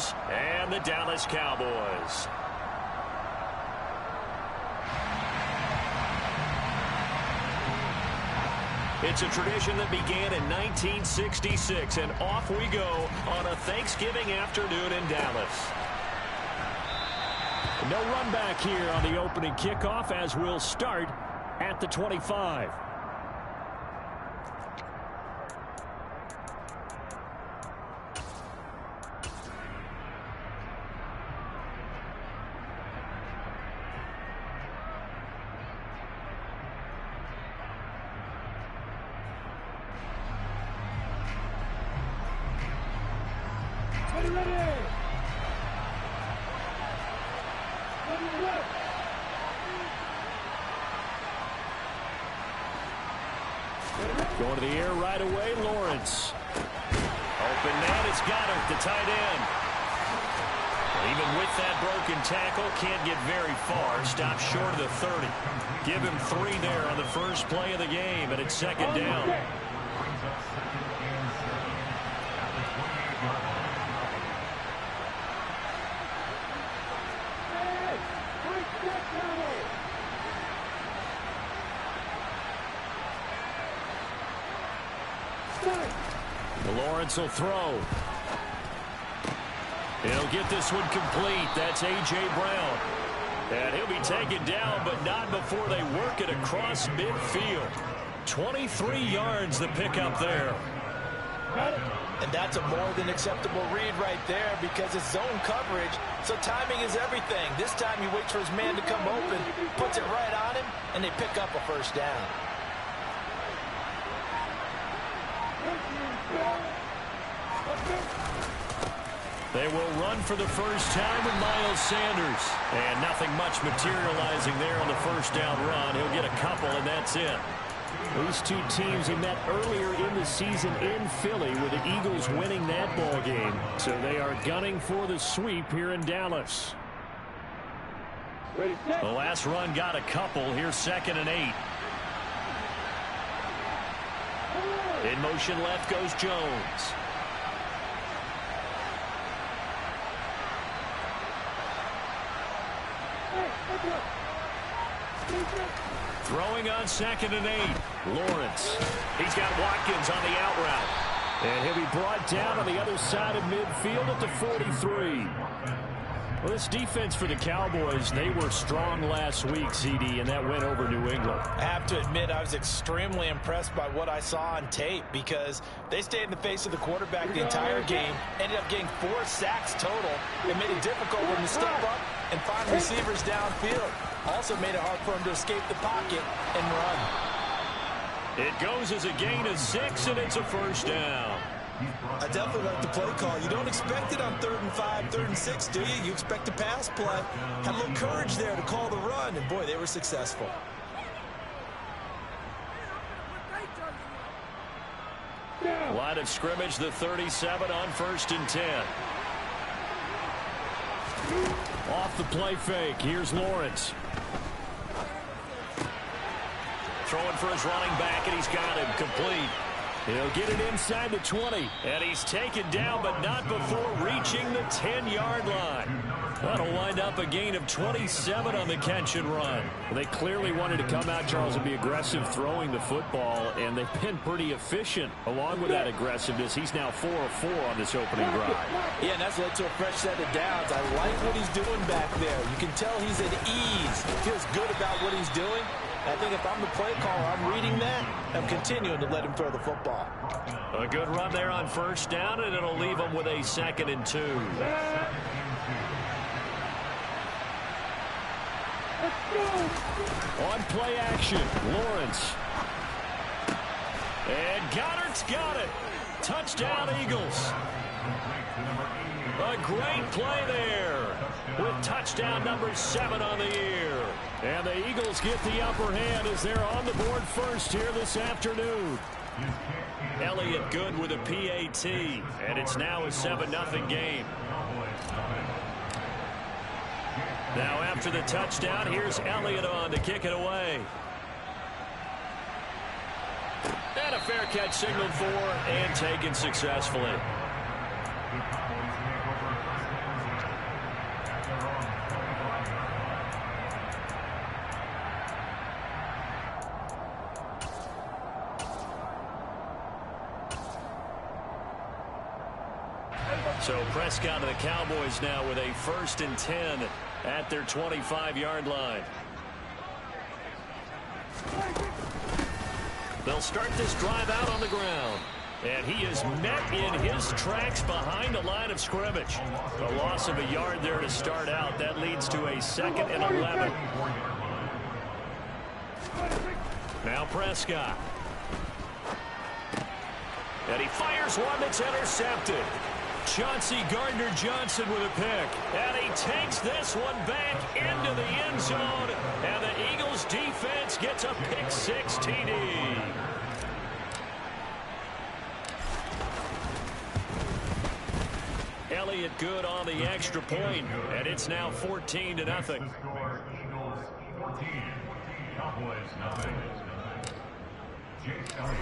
Eagles and the Dallas Cowboys. It's a tradition that began in 1966, and off we go on a Thanksgiving afternoon in Dallas. No run back here on the opening kickoff as we'll start at the 25. Going to the air right away, Lawrence. Open man, it's Goddard, the tight end. Even with that broken tackle, can't get very far. Stops short of the 30. Give him 3 there on the first play of the game, and it's second down. Lawrence will throw. He'll get this one complete. That's A.J. Brown. And he'll be taken down, but not before they work it across midfield. 23 yards the pickup there. And that's a more than acceptable read right there because it's zone coverage, so timing is everything. This time he waits for his man to come open, puts it right on him, and they pick up a first down. They will run for the first time with Miles Sanders. And nothing much materializing there on the first down run. He'll get a couple, and that's it. These two teams have met earlier in the season in Philly with the Eagles winning that ball game. So they are gunning for the sweep here in Dallas. The last run got a couple. Here's 2nd and 8. In motion left goes Jones. Throwing on 2nd and 8. Lawrence. He's got Watkins on the out route. And he'll be brought down on the other side of midfield at the 43. Well, this defense for the Cowboys, they were strong last week, CD, and that went over New England. I have to admit, I was extremely impressed by what I saw on tape because they stayed in the face of the quarterback the entire game, ended up getting 4 sacks total. It made it difficult for him to step up and find receivers downfield. Also made it hard for him to escape the pocket and run. It goes as a gain of 6, and it's a first down. I definitely like the play call. You don't expect it on 3rd and 5, 3rd and 6, do you? You expect a pass play. Had a little courage there to call the run, and boy, they were successful. Line of scrimmage, the 37 on 1st and 10. Off the play fake, here's Lawrence. Throwing for his running back, and he's got him complete. He'll get it inside the 20. And he's taken down, but not before reaching the 10-yard line. That'll wind up a gain of 27 on the catch and run. They clearly wanted to come out, Charles, and be aggressive throwing the football, and they've been pretty efficient along with that aggressiveness. He's now 4 of 4 on this opening drive. Yeah, and that's led to a fresh set of downs. I like what he's doing back there. You can tell he's at ease. He feels good about what he's doing. I think if I'm the play caller, I'm reading that. I'm continuing to let him throw the football. A good run there on 1st down, and it'll leave him with a 2nd and 2. On play action, Lawrence. And Goddard's got it. Touchdown, Eagles. A great play there with touchdown number 7 on the year. And the Eagles get the upper hand as they're on the board first here this afternoon. Elliott good with a PAT, and it's now a 7-0 game. Now after the touchdown, here's Elliott on to kick it away. And a fair catch signaled for and taken successfully. So Prescott and the Cowboys now with a 1st and 10 at their 25-yard line. They'll start this drive out on the ground. And he is met in his tracks behind the line of scrimmage. A loss of a yard there to start out. That leads to a 2nd and 11. Now Prescott. And he fires one that's intercepted. Chauncey Gardner-Johnson with a pick. And he takes this one back into the end zone. And the Eagles defense gets a pick-6 TD. Elliott good on the extra point, and it's now 14-0.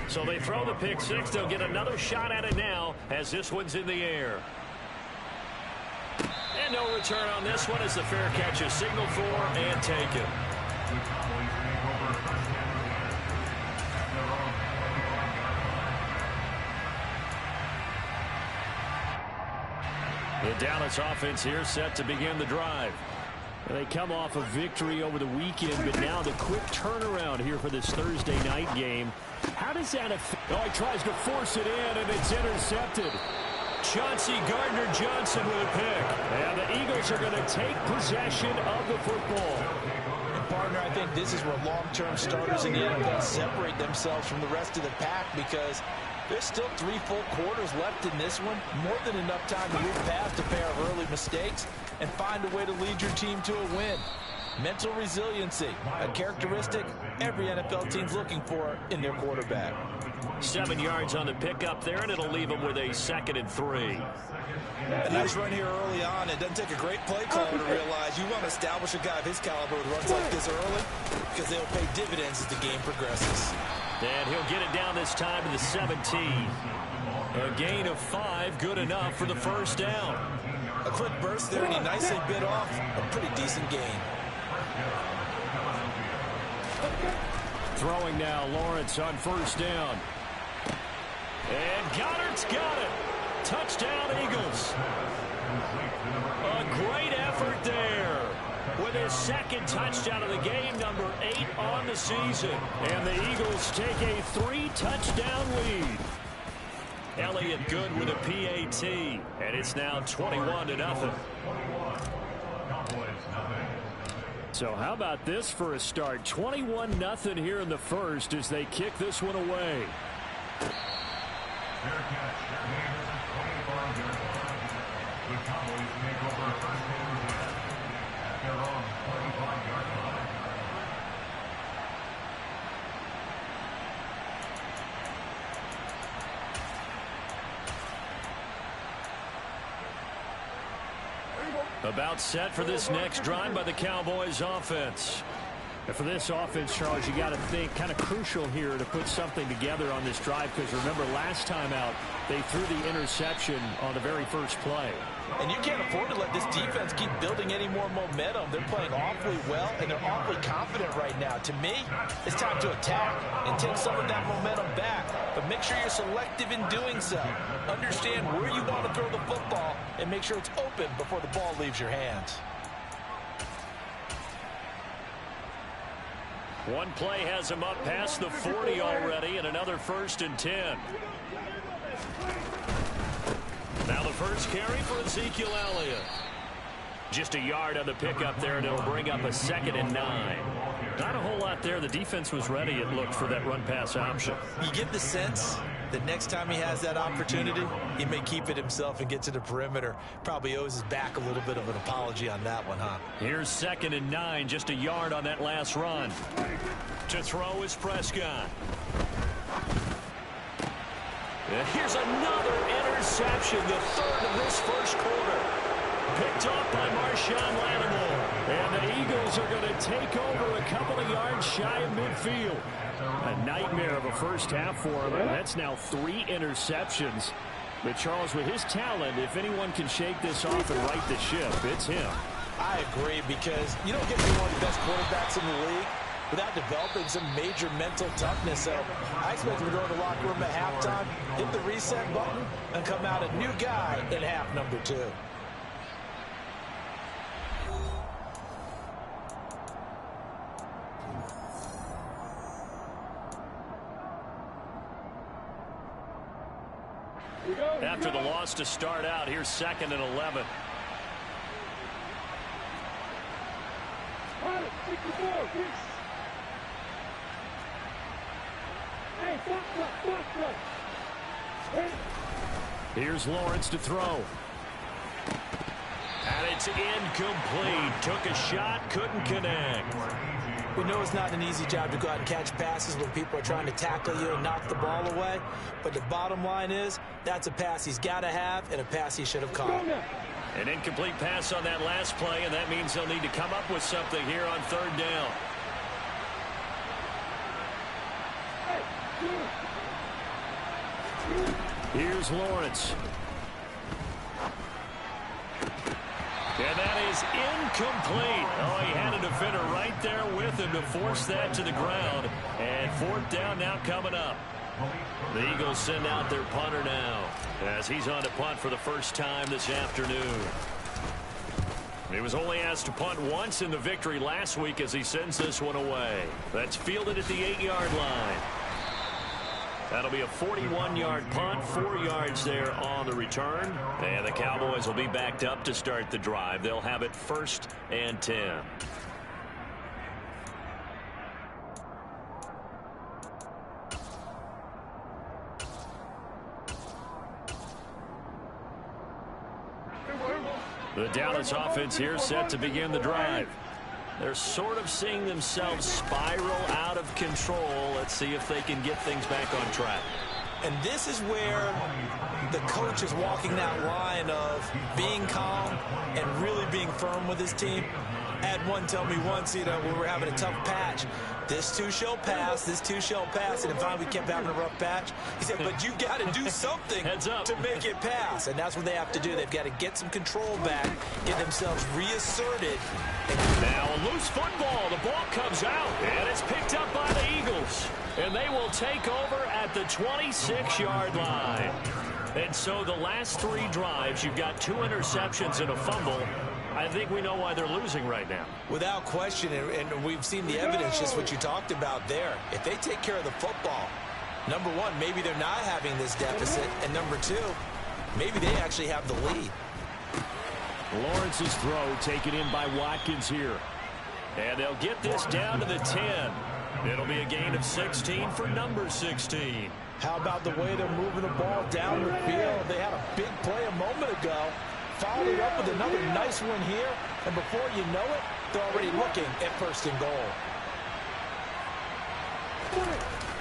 So they throw the pick-6. They'll get another shot at it now as this one's in the air. And no return on this one as the fair catch is signaled for and taken. The Dallas offense here set to begin the drive. They come off a victory over the weekend, but now the quick turnaround here for this Thursday night game. How does that affect? Oh, he tries to force it in, and it's intercepted. Chauncey Gardner-Johnson with a pick. And the Eagles are going to take possession of the football. And partner, I think this is where long-term starters in the NFL separate themselves from the rest of the pack, because there's still 3 full quarters left in this one. More than enough time to move past a pair of early mistakes and find a way to lead your team to a win. Mental resiliency, a characteristic every NFL team's looking for in their quarterback. 7 yards on the pickup there, and it'll leave them with a 2nd and 3. A nice run here early on. It doesn't take a great play caller to realize you want to establish a guy of his caliber with runs like this early, because they'll pay dividends as the game progresses. And he'll get it down this time to the 17. A gain of 5, good enough for the 1st down. A quick burst there, and he nicely bit off a pretty decent gain. Throwing now, Lawrence on 1st down. And Goddard's got it. Touchdown, Eagles. A great effort there. With his 2nd touchdown of the game, number 8 on the season. And the Eagles take a 3-touchdown lead. Elliott good with a PAT. And it's now 21-0. So how about this for a start? 21-0 here in the first as they kick this one away. About set for this next drive by the Cowboys offense. And for this offense, Charles, you got to think kind of crucial here to put something together on this drive, because remember last time out they threw the interception on the very first play. And you can't afford to let this defense keep building any more momentum. They're playing awfully well, and they're awfully confident right now. To me, it's time to attack and take some of that momentum back. But make sure you're selective in doing so. Understand where you want to throw the football and make sure it's open before the ball leaves your hands. One play has him up past the 40 already, and another 1st and 10. Now the first carry for Ezekiel Elliott. Just a yard on the pickup there, and it'll bring up a 2nd and 9. Not a whole lot there. The defense was ready, it looked, for that run-pass option. You get the sense that next time he has that opportunity, he may keep it himself and get to the perimeter. Probably owes his back a little bit of an apology on that one, huh? Here's 2nd and 9, just a yard on that last run. To throw is Prescott. And here's another interception, the 3rd of this first quarter. Picked off by Marshawn Lattimore. And the Eagles are going to take over a couple of yards shy of midfield. A nightmare of a first half for him. That's now 3 interceptions. But Charles, with his talent, if anyone can shake this off and right the ship, it's him. I agree, because you don't get to be one of the best quarterbacks in the league without developing some major mental toughness. So I expect him to go to the locker room at halftime, hit the reset button, and come out a new guy in half number 2. After the loss to start out, here's 2nd and 11. Here's Lawrence to throw. And it's incomplete. Took a shot, couldn't connect. We know it's not an easy job to go out and catch passes when people are trying to tackle you and knock the ball away. But the bottom line is, that's a pass he's got to have and a pass he should have caught. An incomplete pass on that last play, and that means they'll need to come up with something here on 3rd down. Here's Lawrence. And that is incomplete. Oh, he had a defender right there with him to force that to the ground. And 4th down now coming up. The Eagles send out their punter now as he's on to punt for the first time this afternoon. He was only asked to punt once in the victory last week as he sends this one away. That's fielded at the 8-yard line. That'll be a 41-yard punt, 4 yards there on the return. And the Cowboys will be backed up to start the drive. They'll have it 1st and 10. The Dallas offense here set to begin the drive. They're sort of seeing themselves spiral out of control. Let's see if they can get things back on track. And this is where the coach is walking that line of being calm and really being firm with his team. I had one tell me once, we were having a tough patch. This too shall pass, this too shall pass. And finally we kept having a rough patch. He said, but you've got to do something to make it pass. And that's what they have to do. They've got to get some control back, get themselves reasserted. Now a loose football. The ball comes out, and it's picked up by the Eagles. And they will take over at the 26-yard line. And so the last 3 drives, you've got 2 interceptions and a fumble. I think we know why they're losing right now. Without question, and we've seen the evidence, just what you talked about there. If they take care of the football, number 1, maybe they're not having this deficit, and number 2, maybe they actually have the lead. Lawrence's throw taken in by Watkins here. And they'll get this down to the 10. It'll be a gain of 16 for number 16. How about the way they're moving the ball down the field? They had a big play a moment ago. Followed it up with another nice one here. And before you know it, they're already looking at 1st and goal.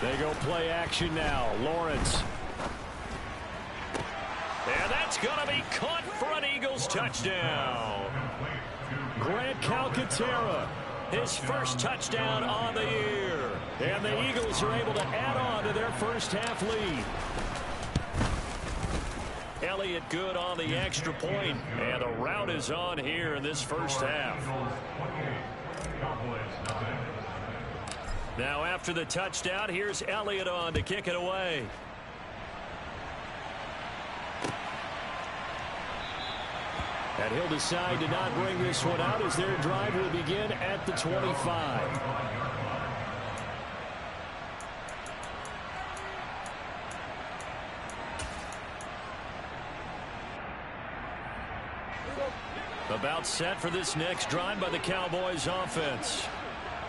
They go play action now. Lawrence. And that's going to be caught for an Eagles touchdown. Grant Calcaterra, his first touchdown on the year. And the Eagles are able to add on to their first half lead. Elliott good on the extra point, and the route is on here in this first half. Now after the touchdown, here's Elliott on to kick it away. And he'll decide to not bring this one out as their drive will begin at the 25. About set for this next drive by the Cowboys offense.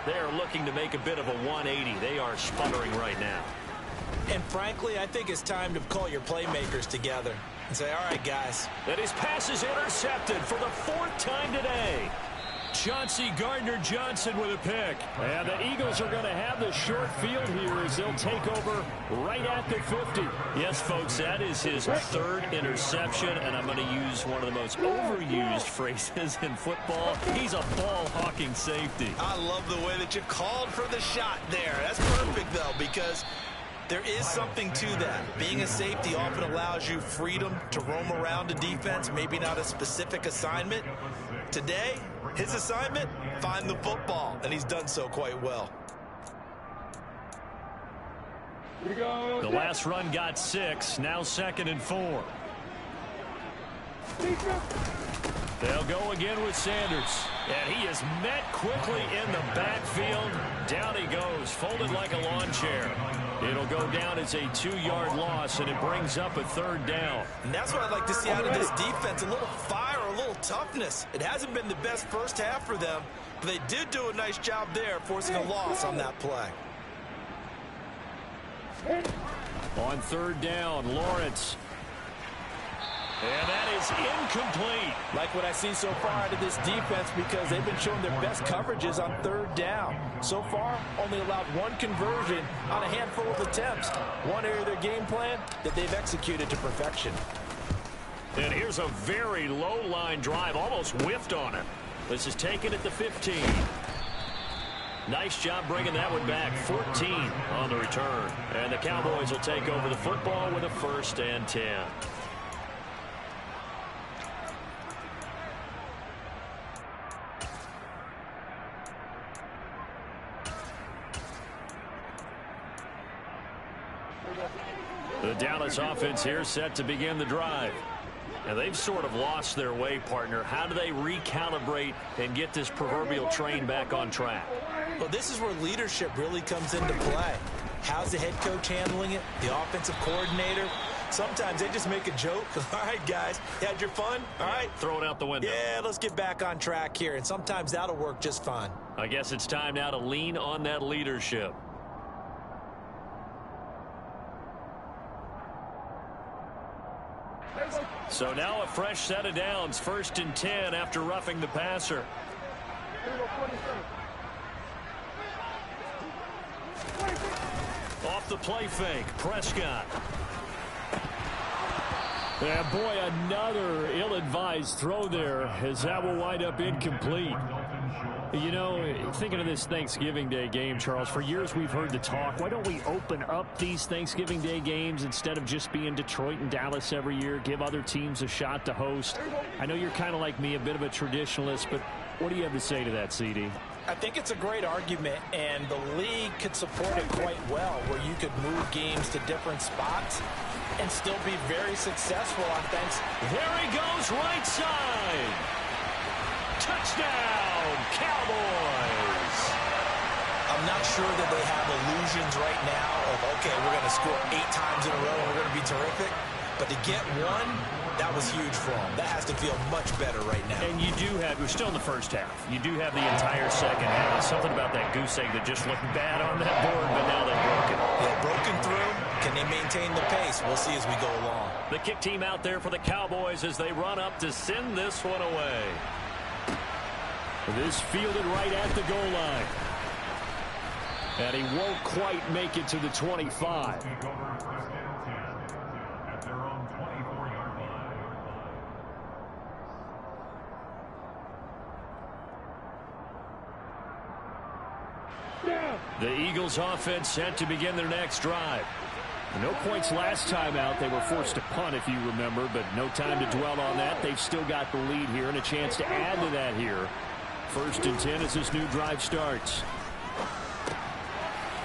They're looking to make a bit of a 180. They are sputtering right now. And frankly, I think it's time to call your playmakers together and say, all right, guys. And his pass is intercepted for the 4th time today. Chauncey Gardner-Johnson with a pick. And the Eagles are going to have the short field here as they'll take over right at the 50. Yes, folks, that is his 3rd interception, and I'm going to use one of the most overused phrases in football. He's a ball-hawking safety. I love the way that you called for the shot there. That's perfect, though, because there is something to that. Being a safety often allows you freedom to roam around a defense, maybe not a specific assignment. Today, his assignment, find the football, and he's done so quite well. The last run got 6. Now 2nd and 4. They'll go again with Sanders. And he is met quickly in the backfield. Down he goes, folded like a lawn chair. It'll go down as a 2-yard loss, and it brings up a 3rd down. And that's what I'd like to see out of this defense, a little fire, a little toughness. It hasn't been the best first half for them, but they did do a nice job there, forcing a loss on that play. On 3rd down, Lawrence. And that is incomplete. Like what I see so far out of this defense, because they've been showing their best coverages on 3rd down. So far, only allowed 1 conversion on a handful of attempts. One area of their game plan that they've executed to perfection. And here's a very low line drive, almost whiffed on it. This is taken at the 15. Nice job bringing that one back. 14 on the return. And the Cowboys will take over the football with a 1st and 10. The Dallas offense here set to begin the drive. And they've sort of lost their way, partner. How do they recalibrate and get this proverbial train back on track? Well, this is where leadership really comes into play. How's the head coach handling it? The offensive coordinator? Sometimes they just make a joke. All right, guys, you had your fun? All right. Throw it out the window. Yeah, let's get back on track here. And sometimes that'll work just fine. I guess it's time now to lean on that leadership. So now a fresh set of downs. 1st and 10 after roughing the passer. Off the play fake, Prescott. And boy, another ill-advised throw there, as that will wind up incomplete. You know, thinking of this Thanksgiving Day game, Charles, for years we've heard the talk, why don't we open up these Thanksgiving Day games instead of just being Detroit and Dallas every year, give other teams a shot to host? I know you're kind of like me, a bit of a traditionalist, but what do you have to say to that, CD? I think it's a great argument, and the league could support it quite well, where you could move games to different spots and still be very successful on Thanksgiving. There he goes, right side. Touchdown, Cowboys. I'm not sure that they have illusions right now of, okay, we're going to score 8 times in a row and we're going to be terrific. But to get one, that was huge for them. That has to feel much better right now. And you do have, we're still in the first half. You do have the entire second half. There's something about that goose egg that just looked bad on that board, but now they've broken. Yeah, broken through. Can they maintain the pace? We'll see as we go along. The kick team out there for the Cowboys as they run up to send this one away. This fielded right at the goal line. And he won't quite make it to the 25. The Eagles offense set to begin their next drive. No points last time out. They were forced to punt, if you remember, but no time to dwell on that. They've still got the lead here and a chance to add to that here. 1st and 10 as this new drive starts.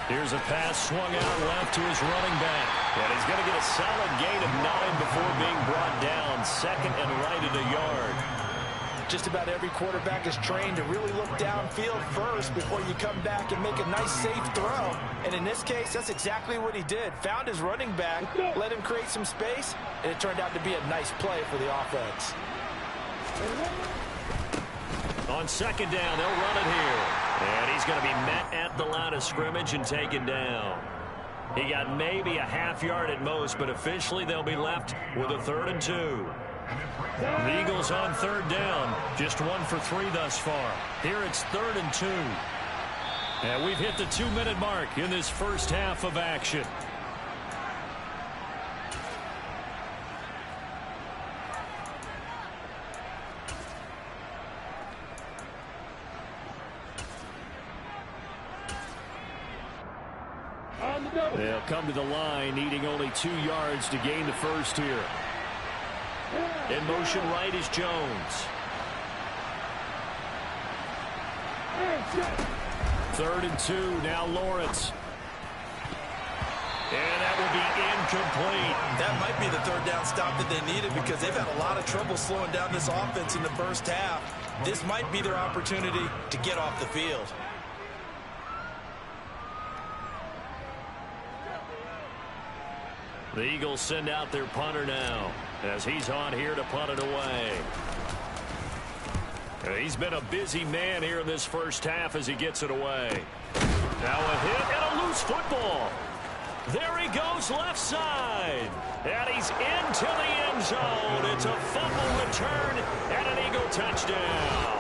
Here's a pass swung out left to his running back. And he's going to get a solid gain of 9 before being brought down. 2nd and right at a yard. Just about every quarterback is trained to really look downfield first before you come back and make a nice, safe throw. And in this case, that's exactly what he did. Found his running back, let him create some space, and it turned out to be a nice play for the offense. On 2nd down, they'll run it here. And he's going to be met at the line of scrimmage and taken down. He got maybe a half yard at most, but officially they'll be left with a 3rd and 2. The Eagles on 3rd down, just 1 for 3 thus far. Here it's 3rd and 2. And we've hit the 2-minute mark in this first half of action. They'll come to the line, needing only 2 yards to gain the first here. In motion right is Jones. 3rd and 2, now Lawrence. And that will be incomplete. That might be the third down stop that they needed because they've had a lot of trouble slowing down this offense in the first half. This might be their opportunity to get off the field. The Eagles send out their punter now as he's on here to punt it away. He's been a busy man here in this first half as he gets it away. Now a hit and a loose football. There he goes left side. And he's into the end zone. It's a fumble return and an Eagle touchdown.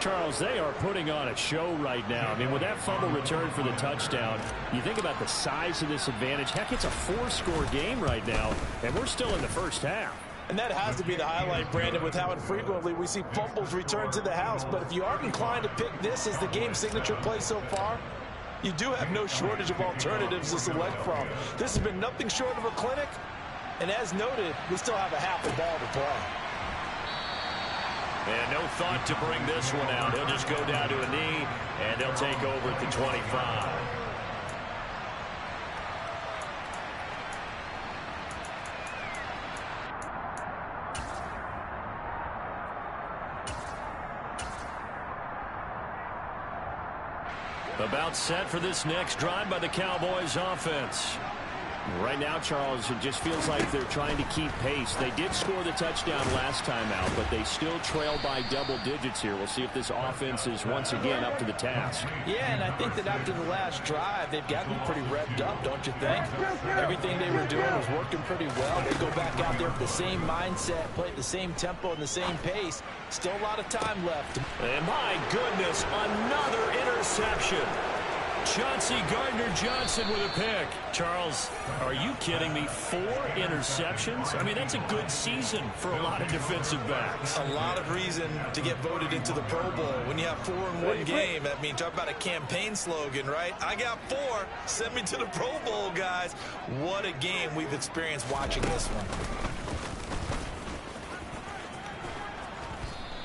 Charles, they are putting on a show right now. I mean, with that fumble return for the touchdown, you think about the size of this advantage. Heck, it's a 4-score game right now, and we're still in the first half. And that has to be the highlight, Brandon, with how infrequently we see fumbles return to the house. But if you aren't inclined to pick this as the game signature play so far, you do have no shortage of alternatives to select from. This has been nothing short of a clinic. And as noted, we still have a half a ball to play. And no thought to bring this one out. He'll just go down to a knee, and they'll take over at the 25. About set for this next drive by the Cowboys offense. Right now, Charles, it just feels like they're trying to keep pace. They did score the touchdown last time out, but they still trail by double digits here. We'll see if this offense is once again up to the task. Yeah, and I think that after the last drive, they've got to be pretty revved up, don't you think? Everything they were doing was working pretty well. They go back out there with the same mindset, play at the same tempo and the same pace. Still a lot of time left. And my goodness, another interception. Chauncey Gardner-Johnson with a pick. Charles, are you kidding me? 4 interceptions? I mean, that's a good season for a lot of defensive backs. A lot of reason to get voted into the Pro Bowl. When you have 4 in one game, I mean, talk about a campaign slogan, right? I got 4. Send me to the Pro Bowl, guys. What a game we've experienced watching this one.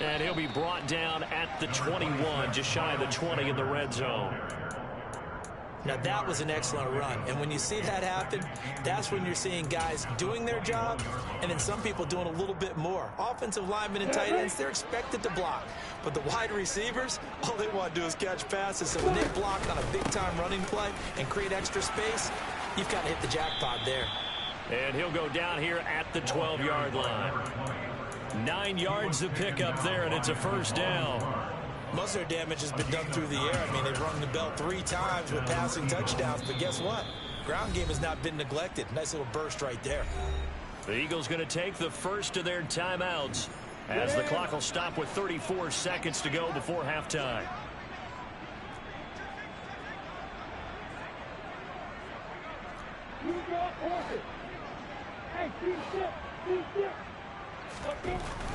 And he'll be brought down at the 21, just shy of the 20 in the red zone. Now, that was an excellent run. And when you see that happen, that's when you're seeing guys doing their job and then some people doing a little bit more. Offensive linemen and tight ends, they're expected to block. But the wide receivers, all they want to do is catch passes. So when they block on a big-time running play and create extra space, you've got to hit the jackpot there. And he'll go down here at the 12-yard line. 9 yards to pick up there, and it's a first down. Most of their damage has been done through the air. I mean, they've rung the bell 3 times with passing touchdowns, but guess what? Ground game has not been neglected. Nice little burst right there. The Eagles going to take the first of their timeouts as the clock will stop with 34 seconds to go before halftime.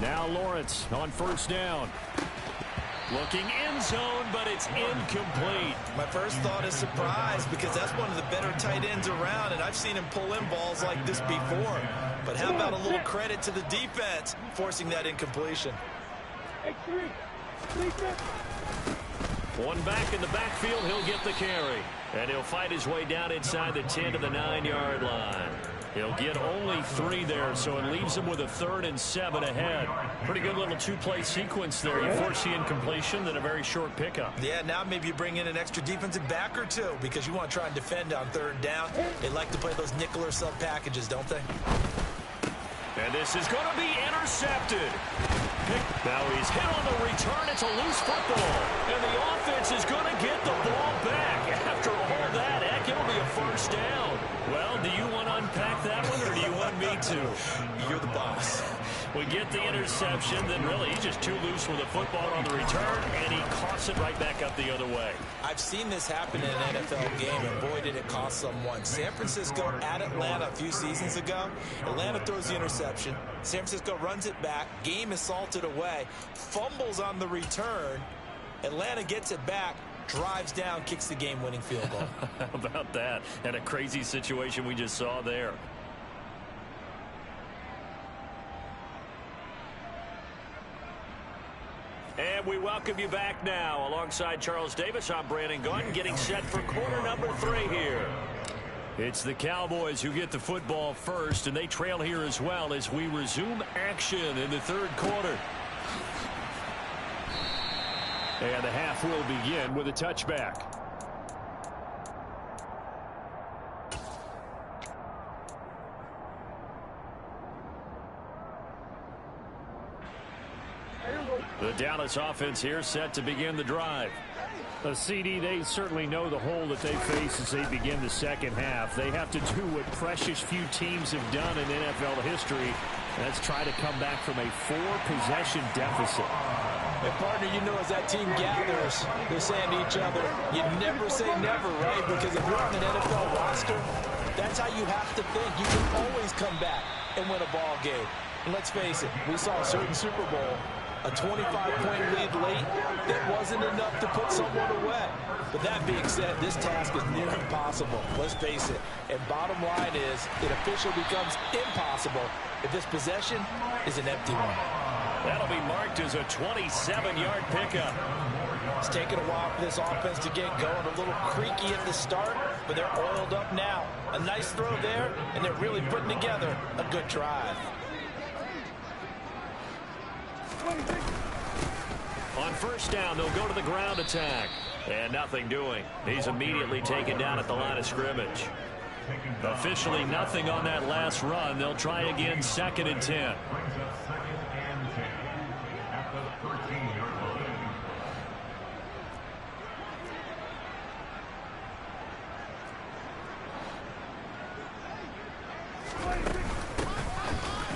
Now Lawrence on first down. Looking end zone, but it's incomplete. My first thought is surprise because that's one of the better tight ends around, and I've seen him pull in balls like this before. But how about a little credit to the defense forcing that incompletion? One back in the backfield, he'll get the carry. And he'll fight his way down inside the 10 to the 9-yard line. He'll get only 3 there, so it leaves him with a 3rd and 7 ahead. Pretty good little 2-play sequence there. You force the incompletion, then a very short pickup. Yeah, now maybe you bring in an extra defensive back or 2 because you want to try and defend on 3rd down. They like to play those nickel or sub packages, don't they? And this is going to be intercepted. Now he's hit on the return. It's a loose football. And the offense is going to get the ball back. After all that, heck, it'll be a first down. Well, do you want to unpack that one, or do you want me to? You're the boss. We get the interception, then really he's just too loose with the football on the return, and he coughs it right back up the other way. I've seen this happen in an NFL game, and boy, did it cost someone. San Francisco at Atlanta a few seasons ago. Atlanta throws the interception. San Francisco runs it back. Game is salted away. Fumbles on the return. Atlanta gets it back. Drives down, kicks the game-winning field goal. How about that? And a crazy situation we just saw there. And we welcome you back now. Alongside Charles Davis, I'm Brandon Gaudin, getting set for quarter number 3 here. It's the Cowboys who get the football first, and they trail here as well as we resume action in the third quarter. And the half will begin with a touchback. The Dallas offense here set to begin the drive. CD, they certainly know the hole that they face as they begin the second half. They have to do what precious few teams have done in NFL history. That's try to come back from a 4-possession deficit. And partner, you know, as that team gathers, they're saying to each other, you never say never, right? Because if you're on an NFL roster, that's how you have to think. You can always come back and win a ball game. And let's face it, we saw a certain Super Bowl, a 25-point lead late that wasn't enough to put someone away. But that being said, this task is near impossible. Let's face it. And bottom line is, it officially becomes impossible if this possession is an empty one. That'll be marked as a 27-yard pickup. It's taken a while for this offense to get going. A little creaky at the start, but they're oiled up now. A nice throw there, and they're really putting together a good drive. On first down, they'll go to the ground attack. And nothing doing. He's immediately taken down at the line of scrimmage. Officially nothing on that last run. They'll try again, 2nd and 10.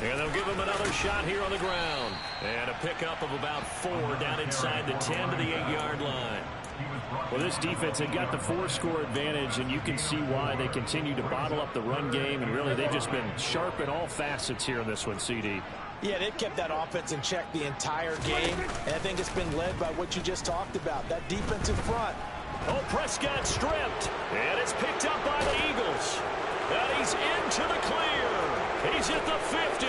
And they'll give him another shot here on the ground. And a pickup of about 4 down inside the 10 to the 8-yard line. Well, this defense had got the 4-score advantage, and you can see why they continue to bottle up the run game. And really, they've just been sharp in all facets here in this one, CD. Yeah, they've kept that offense in check the entire game. And I think it's been led by what you just talked about, that defensive front. Oh, Prescott stripped. And it's picked up by the Eagles. And he's into the clear. He's at the 50.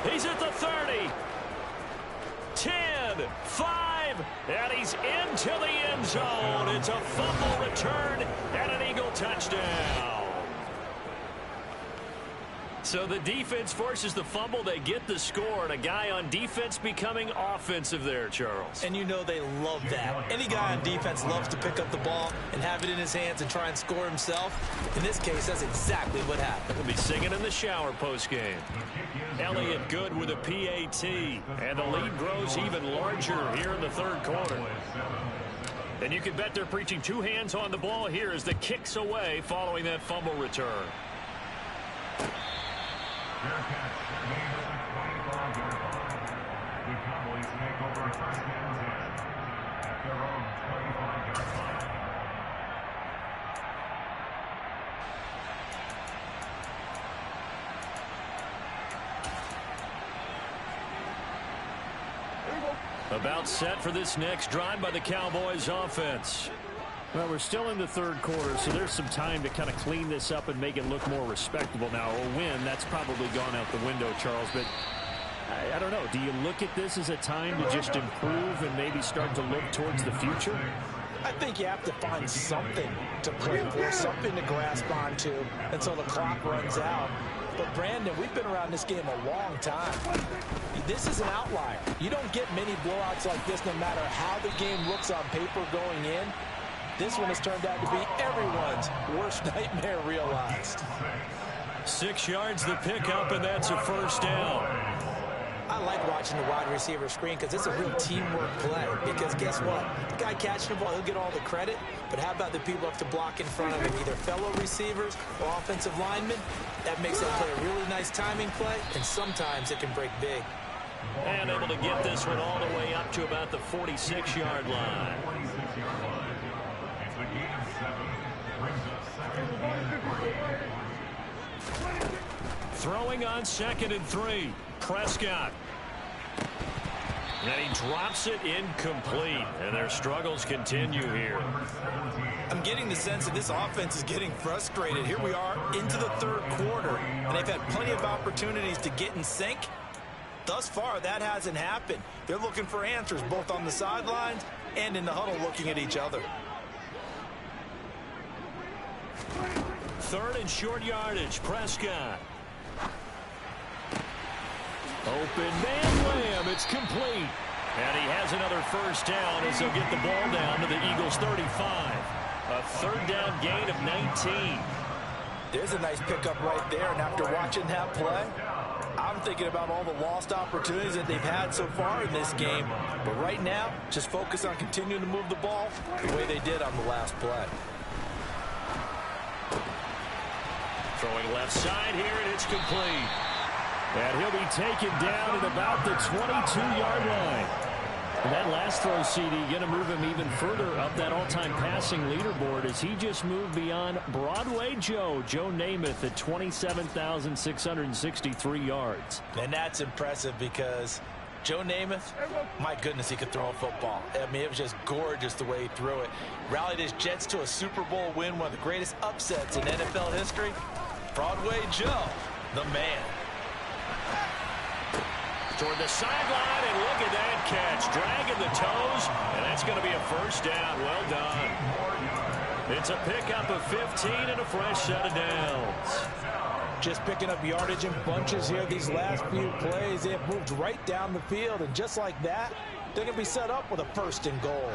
He's at the 30. 10, 5, and he's into the end zone. It's a fumble return and an Eagle touchdown. So the defense forces the fumble. They get the score, and a guy on defense becoming offensive there, Charles. And you know they love that. Any guy on defense loves to pick up the ball and have it in his hands and try and score himself. In this case, that's exactly what happened. He'll be singing in the shower postgame. Elliott good with a PAT, and the lead grows even larger here in the third quarter. And you can bet they're preaching 2 hands on the ball here as the kick's away following that fumble return. Fair catch. Made at the 25-yard line. The Cowboys take over first and 10 at their own 25-yard line. About set for this next drive by the Cowboys offense. Well, we're still in the third quarter, so there's some time to kind of clean this up and make it look more respectable now. A win, that's probably gone out the window, Charles, but I don't know. Do you look at this as a time to just improve and maybe start to look towards the future? I think you have to find something to play for, something to grasp onto until the clock runs out. But, Brandon, we've been around this game a long time. This is an outlier. You don't get many blowouts like this no matter how the game looks on paper going in. This one has turned out to be everyone's worst nightmare realized. 6 yards the pickup, and that's a first down. I like watching the wide receiver screen because it's a real teamwork play. Because guess what? The guy catching the ball, he'll get all the credit. But how about the people who have to block in front of him, either fellow receivers or offensive linemen? That makes that play a really nice timing play, and sometimes it can break big. And able to get this one all the way up to about the 46-yard line. Throwing on 2nd and 3. Prescott. And he drops it incomplete. And their struggles continue here. I'm getting the sense that this offense is getting frustrated. Here we are into the third quarter, and they've had plenty of opportunities to get in sync. Thus far, that hasn't happened. They're looking for answers both on the sidelines and in the huddle looking at each other. third and short yardage. Prescott. Open man Lamb. It's complete. And he has another first down as he'll get the ball down to the Eagles' 35. A third down gain of 19. There's a nice pickup right there, and after watching that play, I'm thinking about all the lost opportunities that they've had so far in this game. But right now, just focus on continuing to move the ball the way they did on the last play. Throwing left side here, and it's complete. And he'll be taken down at about the 22-yard line. And that last throw, CD, going to move him even further up that all-time passing leaderboard as he just moved beyond Broadway Joe Namath at 27,663 yards. And that's impressive because Joe Namath, my goodness, he could throw a football. I mean, it was just gorgeous the way he threw it. Rallied his Jets to a Super Bowl win, one of the greatest upsets in NFL history. Broadway Joe, the man. Toward the sideline, and look at that catch. Dragging the toes, and that's going to be a first down. Well done. It's a pickup of 15 and a fresh set of downs. Just picking up yardage in bunches here these last few plays. They have moved right down the field, and just like that, they're going to be set up with a first and goal.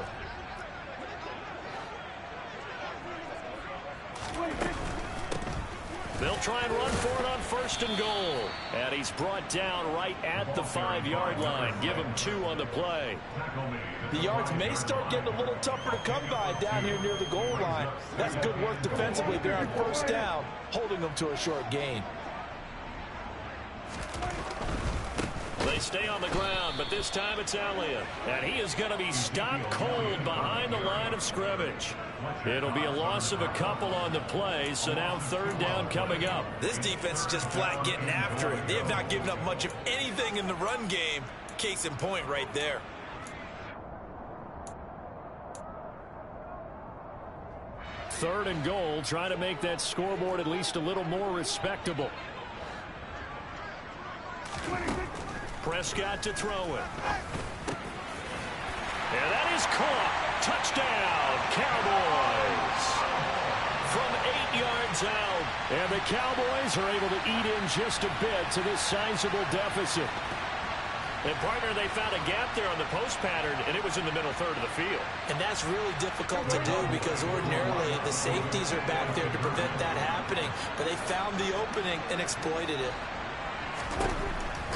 They'll try and run for it on first and goal. And he's brought down right at the 5-yard line. Give him 2 on the play. The yards may start getting a little tougher to come by down here near the goal line. That's good work defensively there on first down, holding them to a short gain. They stay on the ground, but this time it's Elliott. And he is going to be stopped cold behind the line of scrimmage. It'll be a loss of a couple on the play, so now third down coming up. This defense is just flat getting after it. They have not given up much of anything in the run game. Case in point right there. Third and goal, trying to make that scoreboard at least a little more respectable. Prescott to throw it. And that is caught. Touchdown, Cowboys. From 8 yards out. And the Cowboys are able to eat in just a bit to this sizable deficit. And, partner, they found a gap there on the post pattern, and it was in the middle third of the field. And that's really difficult to do because ordinarily the safeties are back there to prevent that happening. But they found the opening and exploited it.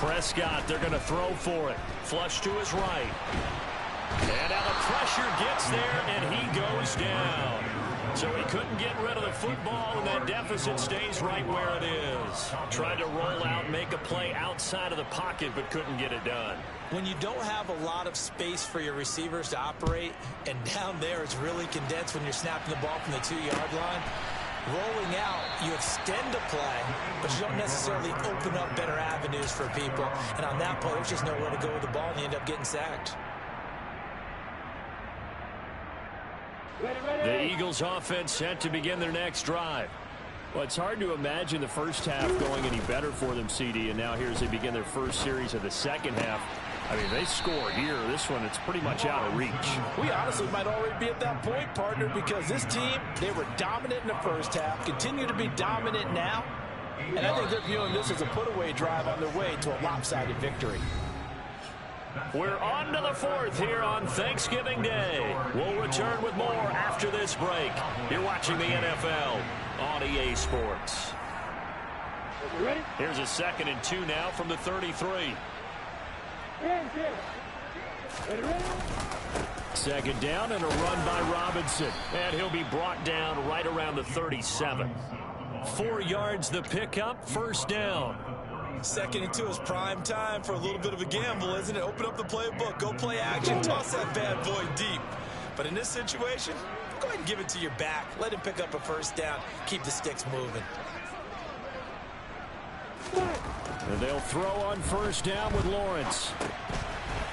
Prescott, they're going to throw for it. Flush to his right. And now the pressure gets there, and he goes down. So he couldn't get rid of the football, and that deficit stays right where it is. Tried to roll out, make a play outside of the pocket, but couldn't get it done. When you don't have a lot of space for your receivers to operate, and down there it's really condensed when you're snapping the ball from the 2-yard line, rolling out, you extend a play, but you don't necessarily open up better avenues for people. And on that play, there's just nowhere to go with the ball, and they end up getting sacked. The Eagles offense set to begin their next drive. Well, it's hard to imagine the first half going any better for them, CD, and now here as they begin their first series of the second half. I mean, they score here. This one, it's pretty much out of reach. We honestly might already be at that point, partner, because this team, they were dominant in the first half, continue to be dominant now, and I think they're viewing this as a put-away drive on their way to a lopsided victory. We're on to the fourth here on Thanksgiving Day. We'll return with more after this break. You're watching the NFL on EA Sports. Here's a 2nd and 2 now from the 33. Second down and a run by Robinson. And he'll be brought down right around the 37. 4 yards the pickup, first down. 2nd and 2 is prime time for a little bit of a gamble, isn't it? Open up the playbook, go play action, toss that bad boy deep. But in this situation, go ahead and give it to your back. Let him pick up a first down. Keep the sticks moving. And they'll throw on first down with Lawrence.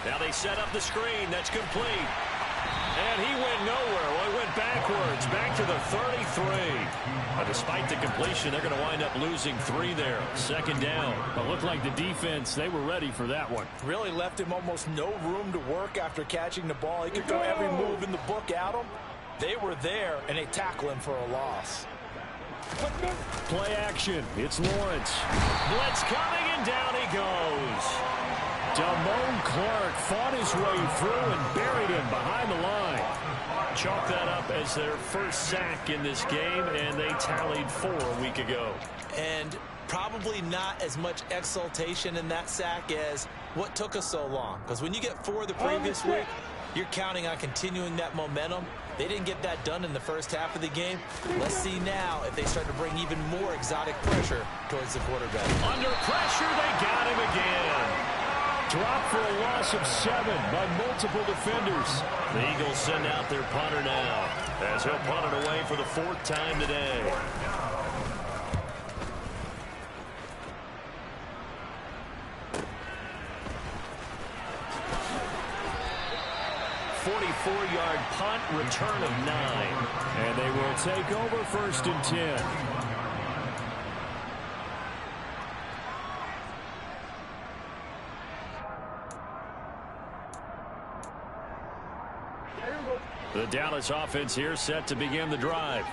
Now they set up the screen. That's complete. And he went nowhere. Well, he went backwards, back to the 33. Despite the completion, they're going to wind up losing 3 there. Second down. It looked like the defense, they were ready for that one. Really left him almost no room to work after catching the ball. He could throw every move in the book at him. They were there, and they tackle him for a loss. Play action. It's Lawrence. Blitz coming, and down he goes. Damone Clark fought his way through and buried him behind the line. Chalk that up as their first sack in this game, and they tallied 4 a week ago. And probably not as much exultation in that sack as what took us so long. Because when you get 4 the previous week, you're counting on continuing that momentum. They didn't get that done in the first half of the game. Let's see now if they start to bring even more exotic pressure towards the quarterback. Under pressure, they got him again. Dropped for a loss of 7 by multiple defenders. The Eagles send out their punter now, as he'll punt it away for the 4th time today. Yard punt, return of 9. And they will take over 1st and 10. The Dallas offense here set to begin the drive.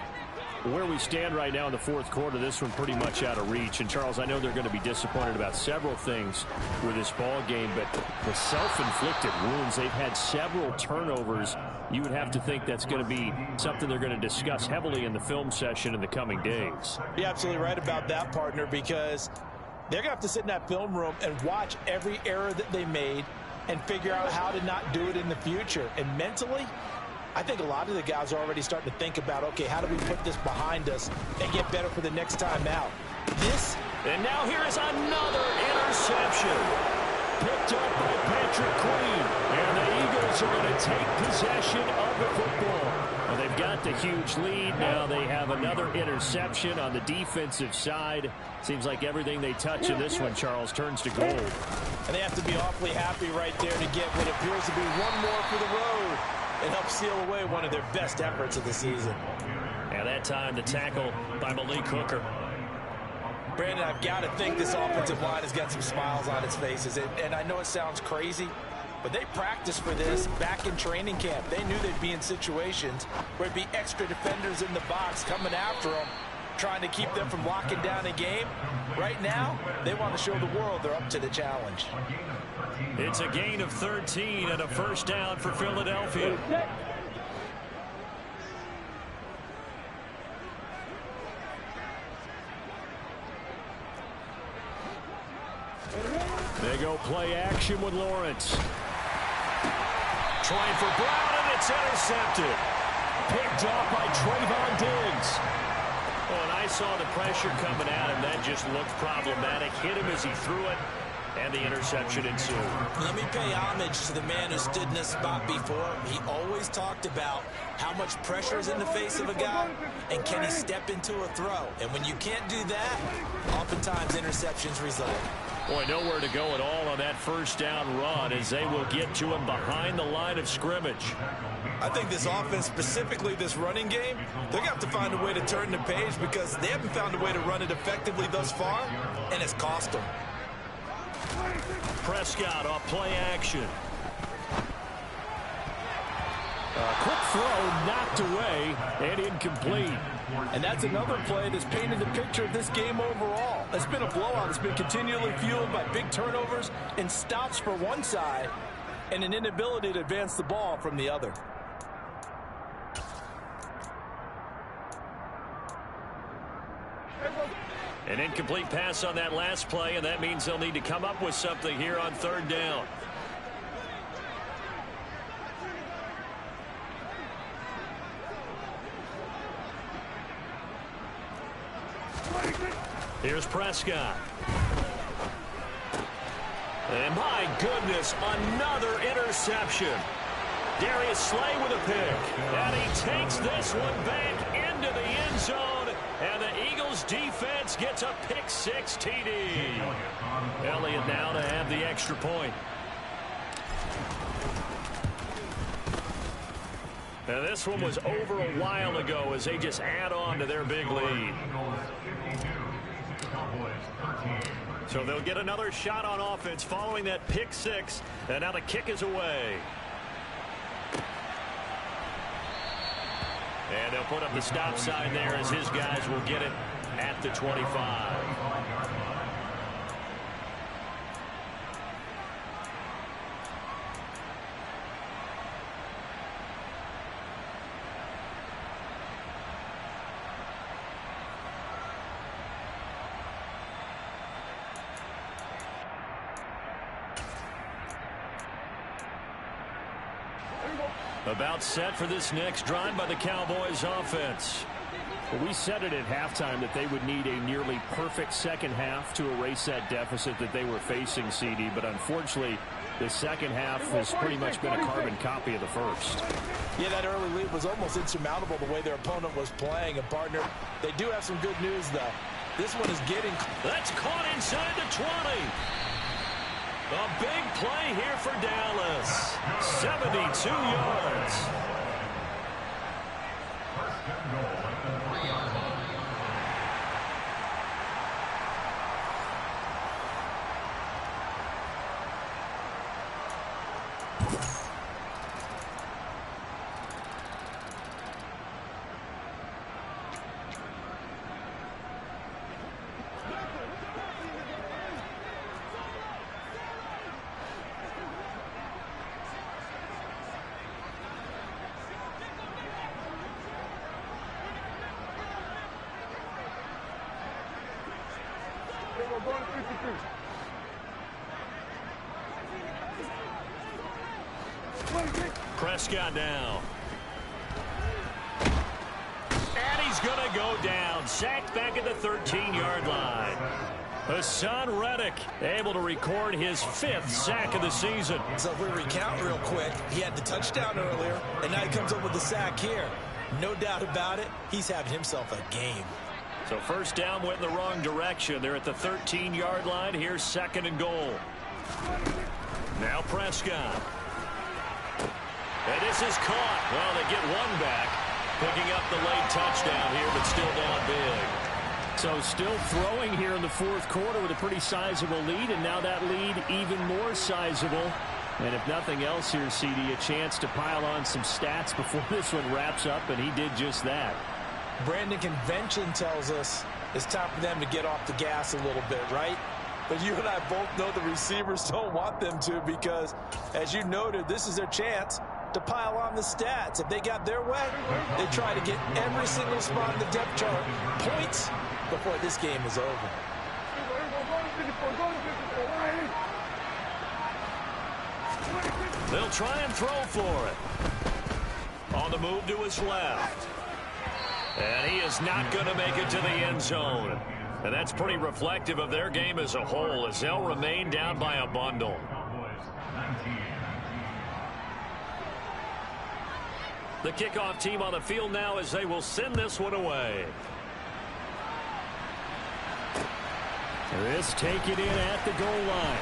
Where we stand right now in the 4th quarter, this one pretty much out of reach. And, Charles, I know they're going to be disappointed about several things with this ball game, but the self-inflicted wounds, they've had several turnovers. You would have to think that's going to be something they're going to discuss heavily in the film session in the coming days. You're absolutely right about that, partner, because they're going to have to sit in that film room and watch every error that they made and figure out how to not do it in the future. And mentally, I think a lot of the guys are already starting to think about, okay, how do we put this behind us and get better for the next time out? And now here is another interception. Picked up by Patrick Queen. And the Eagles are going to take possession of the football. Well, they've got the huge lead. Now they have another interception on the defensive side. Seems like everything they touch in this one, Charles, turns to gold. And they have to be awfully happy right there to get what appears to be one more for the road and help seal away one of their best efforts of the season. And that time the tackle by Malik Hooker. Brandon, I've got to think this offensive line has got some smiles on its faces. And I know it sounds crazy, but they practiced for this back in training camp. They knew they'd be in situations where it'd be extra defenders in the box coming after them, trying to keep them from locking down a game. Right now, they want to show the world they're up to the challenge. It's a gain of 13 and a 1st down for Philadelphia. They go play action with Lawrence. Trying for Brown, and it's intercepted. Picked off by Trayvon Diggs. Oh, and I saw the pressure coming at him. That just looked problematic. Hit him as he threw it, and the interception ensued. Let me pay homage to the man who stood in this spot before. He always talked about how much pressure is in the face of a guy, and can he step into a throw. And when you can't do that, oftentimes interceptions result. Boy, nowhere to go at all on that 1st down run as they will get to him behind the line of scrimmage. I think this offense, specifically this running game, they're going to have to find a way to turn the page because they haven't found a way to run it effectively thus far, and it's cost them. Prescott off play action. Quick throw knocked away and incomplete. And that's another play that's painted the picture of this game overall. It's been a blowout. It's been continually fueled by big turnovers and stops for one side and an inability to advance the ball from the other. An incomplete pass on that last play, and that means they'll need to come up with something here on 3rd down. Here's Prescott. And my goodness, another interception. Darius Slay with a pick. And he takes this one back into the end zone. And the Eagles defense gets a pick-6 TD. Elliott now to have the extra point. Now this one was over a while ago as they just add on to their big lead. So they'll get another shot on offense following that pick-6, and now the kick is away. And they'll put up the stop sign there as his guys will get it at the 25. About set for this next drive by the Cowboys offense. Well, we said it at halftime that they would need a nearly perfect second half to erase that deficit that they were facing, CD. But unfortunately, the second half has pretty much been a carbon copy of the first. Yeah, that early lead was almost insurmountable the way their opponent was playing. And, partner, they do have some good news, though. This one is getting... That's caught inside the 20. A big play here for Dallas. 72 yards. First and goal at the 3-yard line. Prescott now. And he's going to go down. Sacked back at the 13-yard line. Hassan Reddick able to record his 5th sack of the season. So if we recount real quick, he had the touchdown earlier, and now he comes up with the sack here. No doubt about it, he's having himself a game. So first down went in the wrong direction. They're at the 13-yard line. Here's 2nd and goal. Now Prescott. And this is caught. Well, they get one back. Picking up the late touchdown here, but still down big. So still throwing here in the fourth quarter with a pretty sizable lead, and now that lead even more sizable. And if nothing else here, CD, a chance to pile on some stats before this one wraps up, and he did just that. Brandon, convention tells us it's time for them to get off the gas a little bit, right? But you and I both know the receivers don't want them to because, as you noted, this is their chance to pile on the stats. If they got their way, they try to get every single spot in the depth chart points before this game is over. They'll try and throw for it. On the move to his left. And he is not going to make it to the end zone. And that's pretty reflective of their game as a whole, as they'll remain down by a bundle. The kickoff team on the field now as they will send this one away. This take it in at the goal line.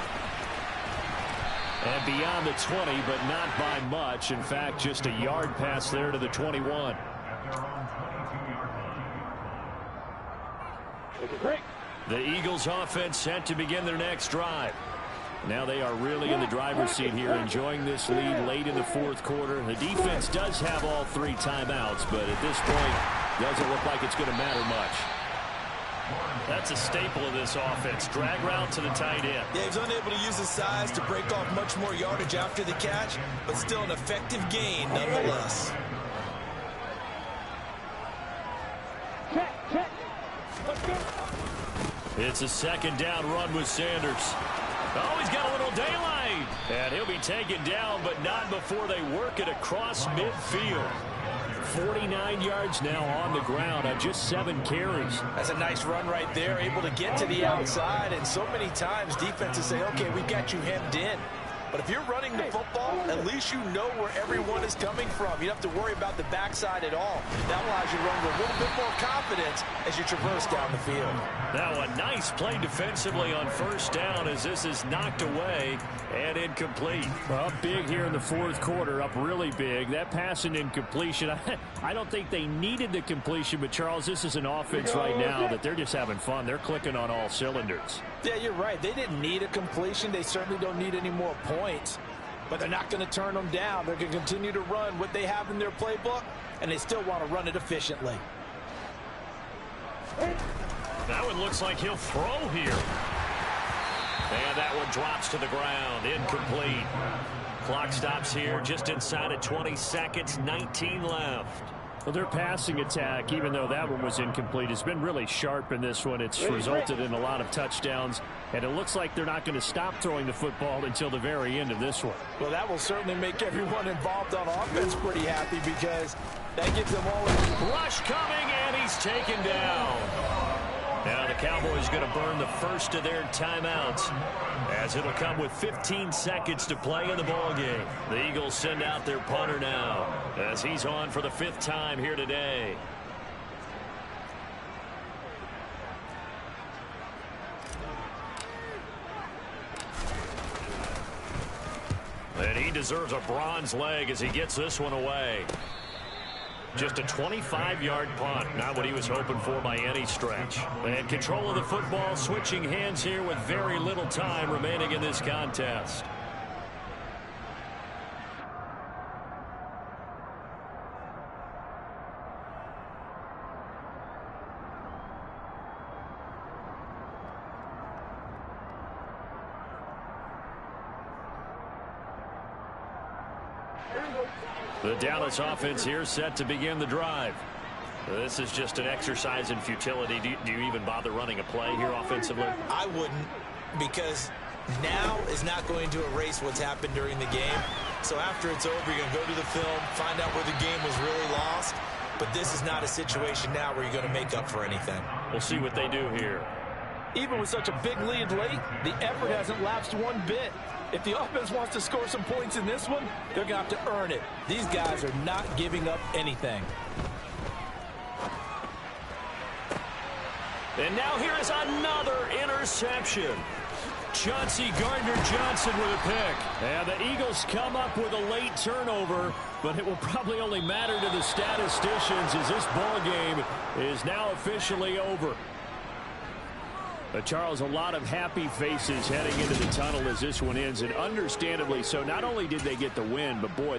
And beyond the 20, but not by much. In fact, just a yard pass there to the 21. The Eagles offense set to begin their next drive. Now they are really in the driver's seat here, enjoying this lead late in the fourth quarter. The defense does have all 3 timeouts, but at this point, doesn't look like it's going to matter much. That's a staple of this offense. Drag route to the tight end. Yeah, he's unable to use his size to break off much more yardage after the catch, but still an effective gain nonetheless. It's a 2nd down run with Sanders. Oh, he's got a little daylight. And he'll be taken down, but not before they work it across midfield. 49 yards now on the ground on just 7 carries. That's a nice run right there, able to get to the outside. And so many times defenses say, okay, we've got you hemmed in. But if you're running the football, at least you know where everyone is coming from. You don't have to worry about the backside at all. That allows you to run with a little bit more confidence as you traverse down the field. Now a nice play defensively on first down as this is knocked away and incomplete. Up big here in the fourth quarter, up really big. That pass and incompletion, I don't think they needed the completion, but Charles, this is an offense right now that they're just having fun. They're clicking on all cylinders. Yeah, you're right. They didn't need a completion. They certainly don't need any more points. but they're not going to turn them down. They're going to continue to run what they have in their playbook, and they still want to run it efficiently. That one looks like he'll throw here. And that one drops to the ground. Incomplete. Clock stops here just inside of 20 seconds. 19 left. Well, their passing attack, even though that one was incomplete, has been really sharp in this one. It's resulted in a lot of touchdowns, and it looks like they're not going to stop throwing the football until the very end of this one. Well, that will certainly make everyone involved on offense pretty happy because that gives them all a rush coming, and he's taken down. Now the Cowboys going to burn the first of their timeouts, as it'll come with 15 seconds to play in the ballgame. The Eagles send out their punter now, as he's on for the 5th time here today. And he deserves a bronze leg as he gets this one away. Just a 25-yard punt, not what he was hoping for by any stretch. And control of the football, switching hands here with very little time remaining in this contest. The Dallas offense here set to begin the drive. This is just an exercise in futility. Do you even bother running a play here offensively? I wouldn't, because now is not going to erase what's happened during the game. So after it's over, you're going to go to the film, find out where the game was really lost. But this is not a situation now where you're going to make up for anything. We'll see what they do here. Even with such a big lead late, the effort hasn't lapsed one bit. If the offense wants to score some points in this one, they're going to have to earn it. These guys are not giving up anything. And now here is another interception. Chauncey Gardner-Johnson with a pick. And the Eagles come up with a late turnover, but it will probably only matter to the statisticians as this ball game is now officially over. Charles, a lot of happy faces heading into the tunnel as this one ends, and understandably so. Not only did they get the win, but boy,